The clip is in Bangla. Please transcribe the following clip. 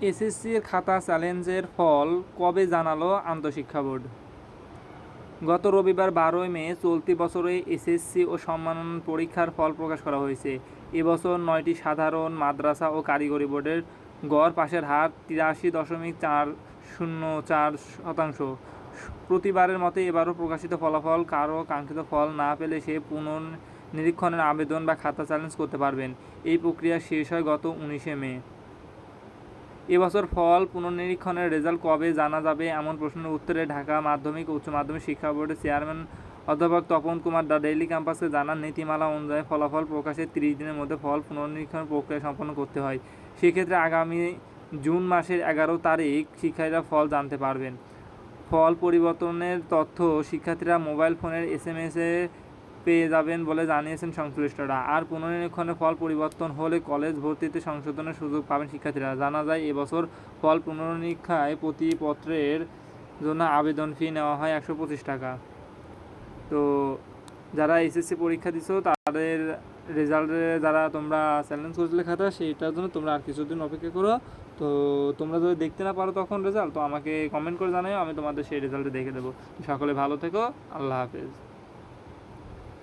এসএসসির খাতা চ্যালেঞ্জের ফল কবে জানালো আন্তঃশিক্ষা বোর্ড? গত রবিবার 12 মে চলতি বছরে এসএসসি ও সম্মাননা পরীক্ষার ফল প্রকাশ করা হয়েছে। এবছর 9টি সাধারণ, মাদ্রাসা ও কারিগরি বোর্ডের গড় পাসের হার 83.404%। প্রতিবারের মতো এবারও প্রকাশিত ফলাফল কারও কাঙ্ক্ষিত ফল না পেলে সে পুনর্নিরীক্ষণের আবেদন বা খাতা চ্যালেঞ্জ করতে পারবেন। এই প্রক্রিয়া শেষ হয় গত 19 মে। এবছর ফল পুনর্নিরীক্ষণের রেজাল্ট কবে জানা যাবে এমন প্রশ্নের উত্তরে ঢাকা মাধ্যমিক ও উচ্চ মাধ্যমিক শিক্ষা বোর্ডের চেয়ারম্যান অধ্যাপক তপন কুমার দ্য ডেইলি ক্যাম্পাসকে জানান, নীতিমালা অনুযায়ী ফলাফল প্রকাশের 30 দিনের মধ্যে ফল পুনর্নিরীক্ষণ প্রক্রিয়া সম্পন্ন করতে হয়। সেক্ষেত্রে আগামী জুন মাসের 11 তারিখ শিক্ষার্থীরা ফল জানতে পারবেন। ফল পরিবর্তনের তথ্য শিক্ষার্থীরা মোবাইল ফোনের SMS-এ পেয়ে যাবেন বলে জানিয়েছেন সংশ্লিষ্টরা। আর পুনর্নিরীক্ষণে ফল পরিবর্তন হলে কলেজ ভর্তিতে সংশোধনের সুযোগ পাবেন শিক্ষার্থীরা। জানা যায়, এবছর ফল পুনর্নিরীক্ষায় প্রতি পত্রের জন্য আবেদন ফি নেওয়া হয় 125 টাকা। তো যারা এসএসসি পরীক্ষা দিছো তাদের রেজাল্টে যারা তোমরা চ্যালেঞ্জ করেছিলে খাতা, সেইটার জন্য তোমরা আর কিছুদিন অপেক্ষা করো। তো তোমরা যদি দেখতে না পারো তখন রেজাল্ট, তো আমাকে কমেন্ট করে জানাও, আমি তোমাদের সেই রেজাল্টে দেখে দেবো। সকলে ভালো থেকো, আল্লাহ হাফেজ।